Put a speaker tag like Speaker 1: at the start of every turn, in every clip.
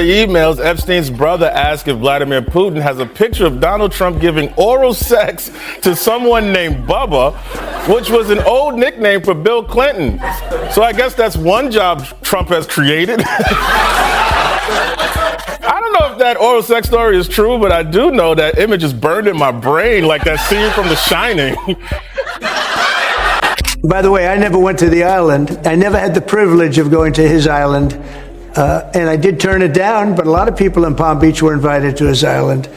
Speaker 1: emails, Epstein's brother asked if Vladimir Putin has a picture of Donald Trump giving oral sex to someone named Bubba, which was an old nickname for Bill Clinton. So I guess that's one job Trump has created. I don't know if that oral sex story is true, but I do know that image is burned in my brain like that scene from The Shining.
Speaker 2: By the way, I never went to the island. I never had the privilege of going to his island. And I did turn it down, but a lot of people in Palm Beach were invited to his island.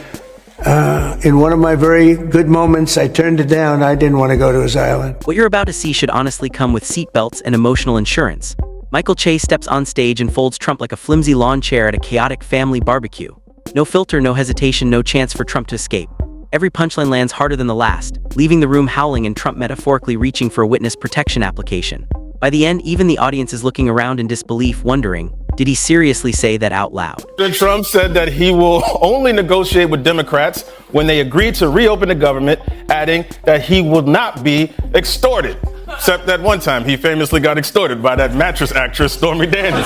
Speaker 2: In one of my very good moments, I turned it down. I didn't want to go to his island.
Speaker 3: What you're about to see should honestly come with seatbelts and emotional insurance. Michael Che steps on stage and folds Trump like a flimsy lawn chair at a chaotic family barbecue. No filter, no hesitation, no chance for Trump to escape. Every punchline lands harder than the last, leaving the room howling and Trump metaphorically reaching for a witness protection application. By the end, even the audience is looking around in disbelief, wondering, did he seriously say that out loud?
Speaker 1: Trump said that he will only negotiate with Democrats when they agree to reopen the government, adding that he will not be extorted. Except that one time he famously got extorted by that mattress actress Stormy Daniels.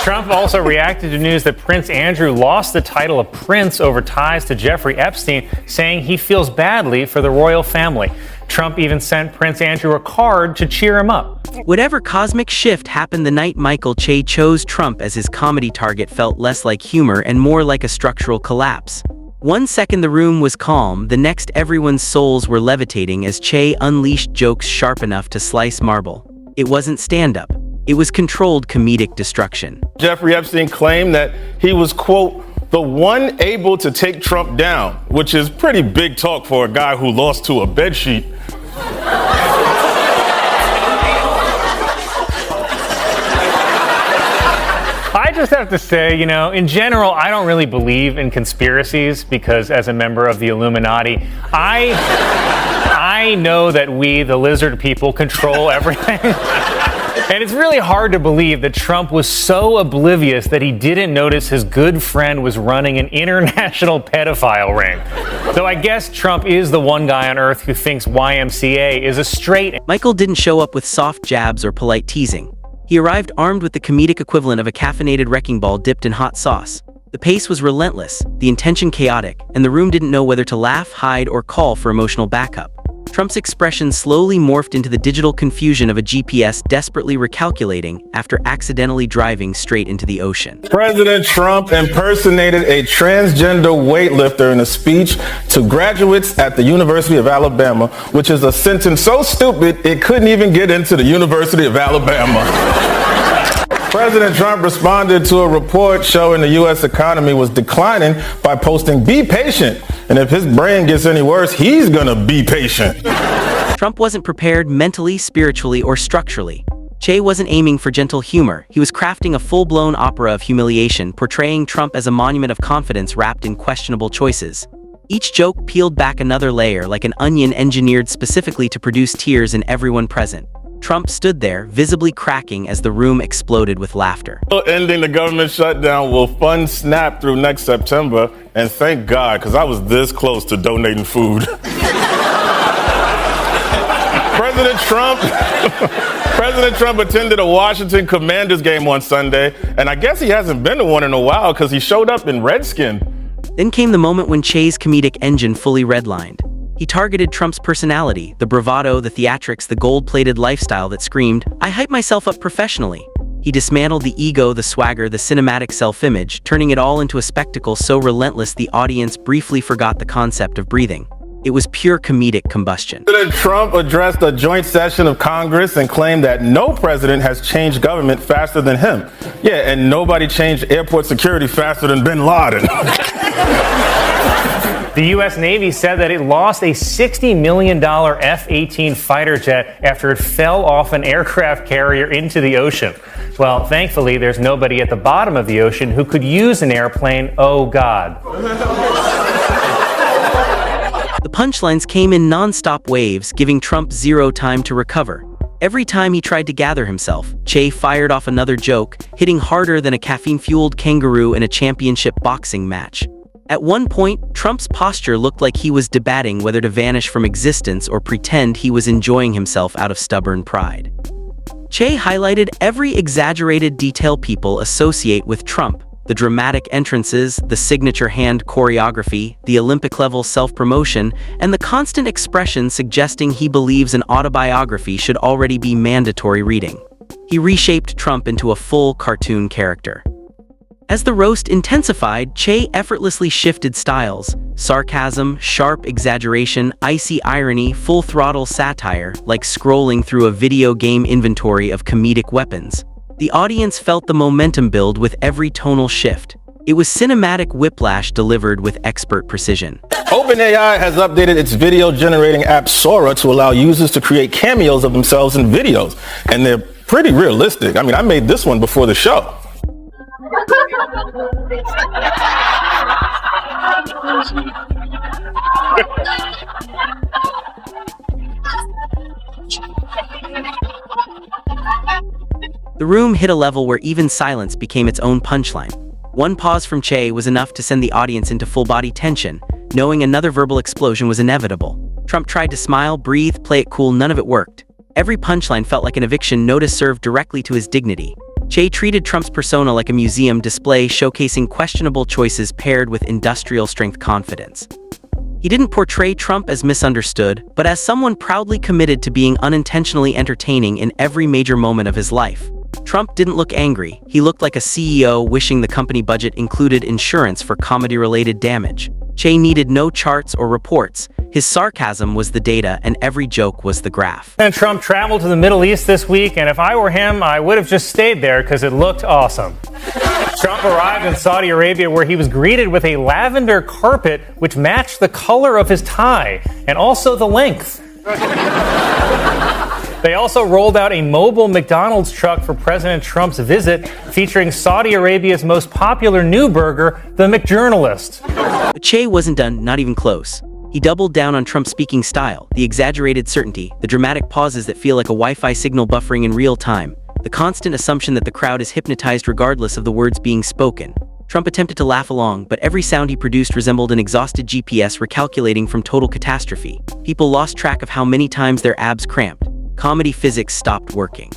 Speaker 4: Trump also reacted to news that Prince Andrew lost the title of prince over ties to Jeffrey Epstein, saying he feels badly for the royal family. Trump even sent Prince Andrew a card to cheer him up.
Speaker 3: Whatever cosmic shift happened the night Michael Che chose Trump as his comedy target felt less like humor and more like a structural collapse. 1 second the room was calm, the next everyone's souls were levitating as Che unleashed jokes sharp enough to slice marble. It wasn't stand-up. It was controlled comedic destruction.
Speaker 1: Jeffrey Epstein claimed that he was, quote, the one able to take Trump down, which is pretty big talk for a guy who lost to a bedsheet.
Speaker 4: I just have to say, in general, I don't really believe in conspiracies because as a member of the Illuminati, I know that we, the lizard people, control everything. And it's really hard to believe that Trump was so oblivious that he didn't notice his good friend was running an international pedophile ring. Though I guess Trump is the one guy on earth who thinks YMCA is a straight.
Speaker 3: Michael didn't show up with soft jabs or polite teasing. He arrived armed with the comedic equivalent of a caffeinated wrecking ball dipped in hot sauce. The pace was relentless, the intention chaotic, and the room didn't know whether to laugh, hide, or call for emotional backup. Trump's expression slowly morphed into the digital confusion of a GPS desperately recalculating after accidentally driving straight into the ocean.
Speaker 1: President Trump impersonated a transgender weightlifter in a speech to graduates at the University of Alabama, which is a sentence so stupid it couldn't even get into the University of Alabama. President Trump responded to a report showing the U.S. economy was declining by posting, "Be patient." And if his brain gets any worse, he's gonna be patient.
Speaker 3: Trump wasn't prepared mentally, spiritually, or structurally. Che wasn't aiming for gentle humor. He was crafting a full-blown opera of humiliation, portraying Trump as a monument of confidence wrapped in questionable choices. Each joke peeled back another layer like an onion engineered specifically to produce tears in everyone present. Trump stood there, visibly cracking as the room exploded with laughter.
Speaker 1: Ending the government shutdown will fund SNAP through next September, and thank God, because I was this close to donating food. President Trump attended a Washington Commanders game on Sunday, and I guess he hasn't been to one in a while because he showed up in redskin.
Speaker 3: Then came the moment when Che's comedic engine fully redlined. He targeted Trump's personality, the bravado, the theatrics, the gold-plated lifestyle that screamed, "I hype myself up professionally." He dismantled the ego, the swagger, the cinematic self-image, turning it all into a spectacle so relentless the audience briefly forgot the concept of breathing. It was pure comedic combustion.
Speaker 1: President Trump addressed a joint session of Congress and claimed that no president has changed government faster than him. Yeah, and nobody changed airport security faster than bin Laden.
Speaker 4: The U.S. Navy said that it lost a $60 million F-18 fighter jet after it fell off an aircraft carrier into the ocean. Well, thankfully, there's nobody at the bottom of the ocean who could use an airplane. Oh, God.
Speaker 3: The punchlines came in non-stop waves, giving Trump zero time to recover. Every time he tried to gather himself, Che fired off another joke, hitting harder than a caffeine-fueled kangaroo in a championship boxing match. At one point, Trump's posture looked like he was debating whether to vanish from existence or pretend he was enjoying himself out of stubborn pride. Che highlighted every exaggerated detail people associate with Trump: the dramatic entrances, the signature hand choreography, the Olympic-level self-promotion, and the constant expression suggesting he believes an autobiography should already be mandatory reading. He reshaped Trump into a full cartoon character. As the roast intensified, Che effortlessly shifted styles: sarcasm, sharp exaggeration, icy irony, full-throttle satire, like scrolling through a video game inventory of comedic weapons. The audience felt the momentum build with every tonal shift. It was cinematic whiplash delivered with expert precision.
Speaker 1: OpenAI has updated its video-generating app Sora to allow users to create cameos of themselves in videos, and they're pretty realistic. I mean, I made this one before the show.
Speaker 3: The room hit a level where even silence became its own punchline. One pause from Che was enough to send the audience into full-body tension, knowing another verbal explosion was inevitable. Trump tried to smile, breathe, play it cool, none of it worked. Every punchline felt like an eviction notice served directly to his dignity. Che treated Trump's persona like a museum display showcasing questionable choices paired with industrial-strength confidence. He didn't portray Trump as misunderstood, but as someone proudly committed to being unintentionally entertaining in every major moment of his life. Trump didn't look angry. He looked like a CEO wishing the company budget included insurance for comedy-related damage. Che needed no charts or reports. His sarcasm was the data, and every joke was the graph.
Speaker 4: And Trump traveled to the Middle East this week, and if I were him, I would have just stayed there because it looked awesome. Trump arrived in Saudi Arabia, where he was greeted with a lavender carpet which matched the color of his tie and also the length. They also rolled out a mobile McDonald's truck for President Trump's visit, featuring Saudi Arabia's most popular new burger, the McJournalist.
Speaker 3: But Che wasn't done, not even close. He doubled down on Trump's speaking style: the exaggerated certainty, the dramatic pauses that feel like a Wi-Fi signal buffering in real time, the constant assumption that the crowd is hypnotized regardless of the words being spoken. Trump attempted to laugh along, but every sound he produced resembled an exhausted GPS recalculating from total catastrophe. People lost track of how many times their abs cramped. Comedy physics stopped working.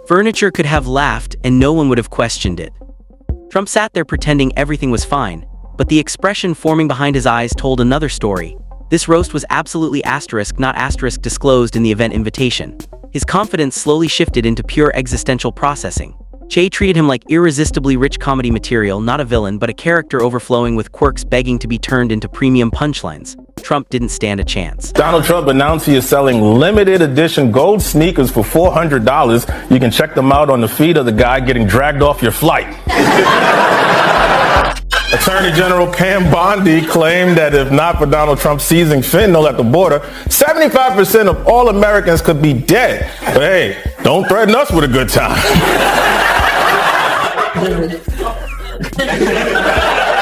Speaker 3: Furniture could have laughed, and no one would have questioned it. Trump sat there pretending everything was fine, but the expression forming behind his eyes told another story. This roast was absolutely asterisk, not asterisk disclosed in the event invitation. His confidence slowly shifted into pure existential processing. Che treated him like irresistibly rich comedy material, not a villain, but a character overflowing with quirks begging to be turned into premium punchlines. Trump didn't stand a chance.
Speaker 1: Donald Trump announced he is selling limited edition gold sneakers for $400. You can check them out on the feed of the guy getting dragged off your flight. Attorney General Pam Bondi claimed that if not for Donald Trump seizing fentanyl at the border, 75% of all Americans could be dead. But hey, don't threaten us with a good time.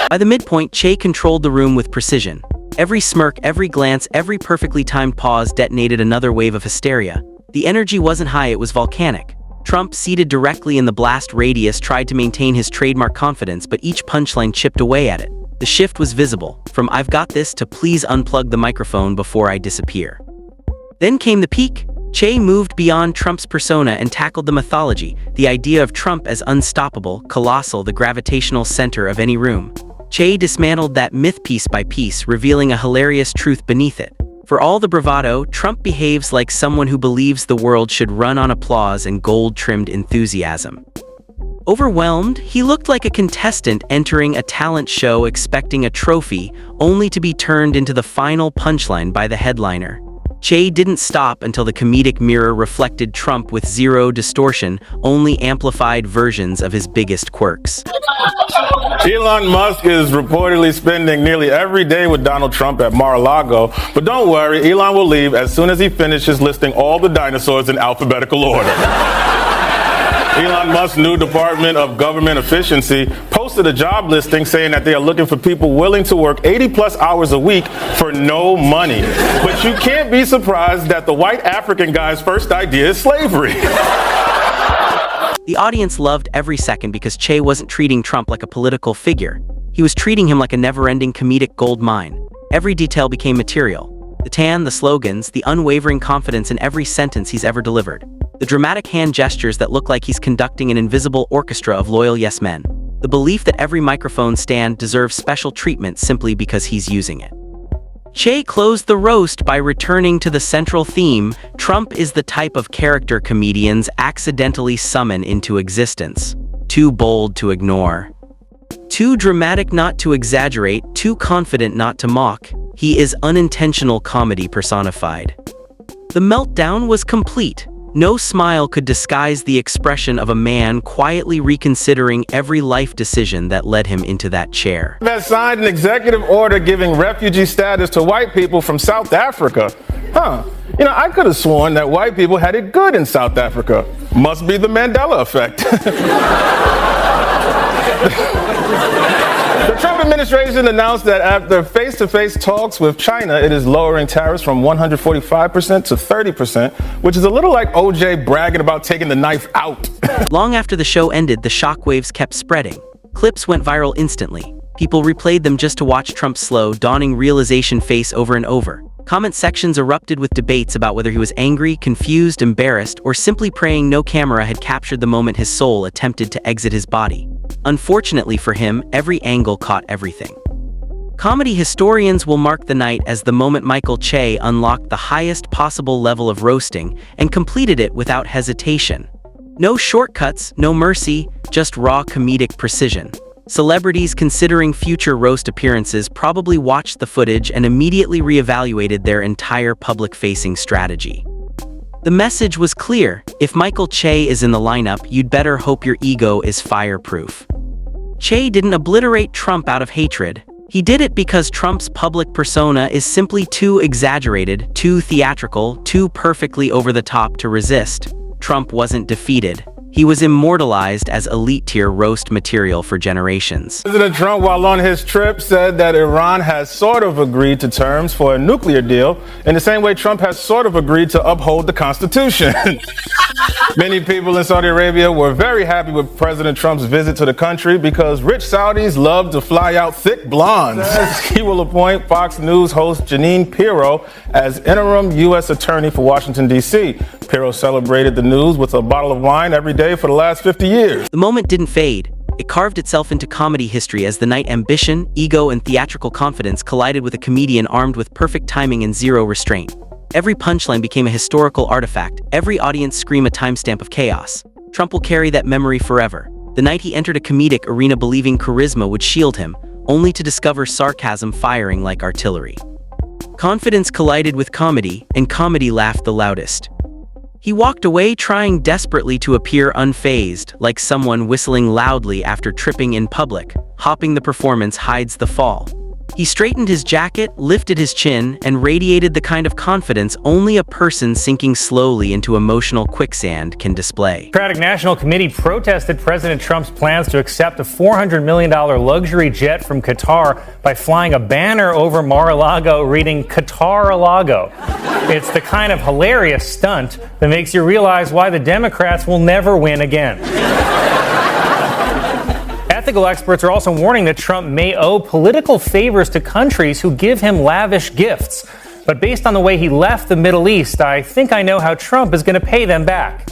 Speaker 3: By the midpoint, Che controlled the room with precision. Every smirk, every glance, every perfectly timed pause detonated another wave of hysteria. The energy wasn't high, it was volcanic. Trump, seated directly in the blast radius, tried to maintain his trademark confidence, but each punchline chipped away at it. The shift was visible, from "I've got this" to "please unplug the microphone before I disappear." Then came the peak. Che moved beyond Trump's persona and tackled the mythology, the idea of Trump as unstoppable, colossal, the gravitational center of any room. Che dismantled that myth piece by piece, revealing a hilarious truth beneath it. For all the bravado, Trump behaves like someone who believes the world should run on applause and gold-trimmed enthusiasm. Overwhelmed, he looked like a contestant entering a talent show expecting a trophy, only to be turned into the final punchline by the headliner. Che didn't stop until the comedic mirror reflected Trump with zero distortion, only amplified versions of his biggest quirks.
Speaker 1: Elon Musk is reportedly spending nearly every day with Donald Trump at Mar-a-Lago, but don't worry, Elon will leave as soon as he finishes listing all the dinosaurs in alphabetical order. Elon Musk's new Department of Government Efficiency posted a job listing saying that they are looking for people willing to work 80-plus hours a week for no money. But you can't be surprised that the white African guy's first idea is slavery.
Speaker 3: The audience loved every second because Che wasn't treating Trump like a political figure. He was treating him like a never-ending comedic gold mine. Every detail became material. The tan, the slogans, the unwavering confidence in every sentence he's ever delivered. The dramatic hand gestures that look like he's conducting an invisible orchestra of loyal yes men. The belief that every microphone stand deserves special treatment simply because he's using it. Che closed the roast by returning to the central theme: Trump is the type of character comedians accidentally summon into existence. Too bold to ignore. Too dramatic not to exaggerate, too confident not to mock. He is unintentional comedy personified. The meltdown was complete. No smile could disguise the expression of a man quietly reconsidering every life decision that led him into that chair.
Speaker 1: Has signed an executive order giving refugee status to white people from South Africa. I could have sworn that white people had it good in South Africa. Must be the Mandela effect. The Trump administration announced that after face-to-face talks with China, it is lowering tariffs from 145% to 30%, which is a little like OJ bragging about taking the knife out.
Speaker 3: Long after the show ended, the shockwaves kept spreading. Clips went viral instantly. People replayed them just to watch Trump's slow, dawning realization face over and over. Comment sections erupted with debates about whether he was angry, confused, embarrassed, or simply praying no camera had captured the moment his soul attempted to exit his body. Unfortunately for him, every angle caught everything. Comedy historians will mark the night as the moment Michael Che unlocked the highest possible level of roasting and completed it without hesitation. No shortcuts, no mercy, just raw comedic precision. Celebrities considering future roast appearances probably watched the footage and immediately reevaluated their entire public-facing strategy. The message was clear: if Michael Che is in the lineup, you'd better hope your ego is fireproof. Che didn't obliterate Trump out of hatred. He did it because Trump's public persona is simply too exaggerated, too theatrical, too perfectly over the top to resist. Trump wasn't defeated. He was immortalized as elite-tier roast material for generations.
Speaker 1: President Trump, while on his trip, said that Iran has sort of agreed to terms for a nuclear deal in the same way Trump has sort of agreed to uphold the Constitution. Many people in Saudi Arabia were very happy with President Trump's visit to the country because rich Saudis love to fly out thick blondes. He will appoint Fox News host Jeanine Pirro as interim U.S. Attorney for Washington, D.C. Pirro celebrated the news with a bottle of wine every day for the last 50 years.
Speaker 3: The moment didn't fade. It carved itself into comedy history as the night ambition, ego, and theatrical confidence collided with a comedian armed with perfect timing and zero restraint. Every punchline became a historical artifact, every audience scream a timestamp of chaos. Trump will carry that memory forever. The night he entered a comedic arena believing charisma would shield him, only to discover sarcasm firing like artillery. Confidence collided with comedy, and comedy laughed the loudest. He walked away trying desperately to appear unfazed, like someone whistling loudly after tripping in public. Hopping the performance hides the fall. He straightened his jacket, lifted his chin, and radiated the kind of confidence only a person sinking slowly into emotional quicksand can display.
Speaker 4: The Democratic National Committee protested President Trump's plans to accept a $400 million luxury jet from Qatar by flying a banner over Mar-a-Lago reading Qatar-a-Lago. It's the kind of hilarious stunt that makes you realize why the Democrats will never win again. Ethical experts are also warning that Trump may owe political favors to countries who give him lavish gifts. But based on the way he left the Middle East, I think I know how Trump is going to pay them back.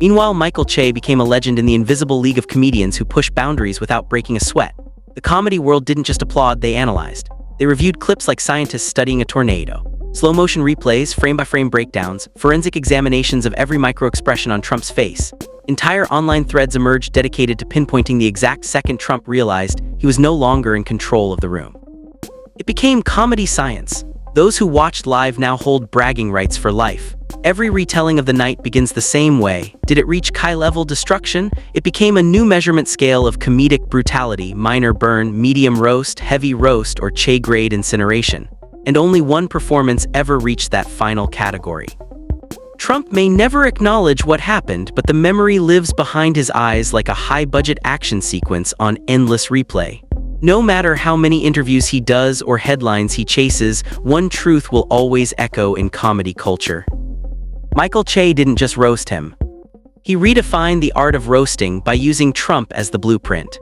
Speaker 3: Meanwhile, Michael Che became a legend in the invisible league of comedians who push boundaries without breaking a sweat. The comedy world didn't just applaud, they analyzed. They reviewed clips like scientists studying a tornado. Slow-motion replays, frame-by-frame breakdowns, forensic examinations of every micro-expression on Trump's face. Entire online threads emerged dedicated to pinpointing the exact second Trump realized he was no longer in control of the room. It became comedy science. Those who watched live now hold bragging rights for life. Every retelling of the night begins the same way. Did it reach Kai-level destruction? It became a new measurement scale of comedic brutality: minor burn, medium roast, heavy roast, or Che-grade incineration. And only one performance ever reached that final category. Trump may never acknowledge what happened, but the memory lives behind his eyes like a high-budget action sequence on endless replay. No matter how many interviews he does or headlines he chases, one truth will always echo in comedy culture. Michael Che didn't just roast him. He redefined the art of roasting by using Trump as the blueprint.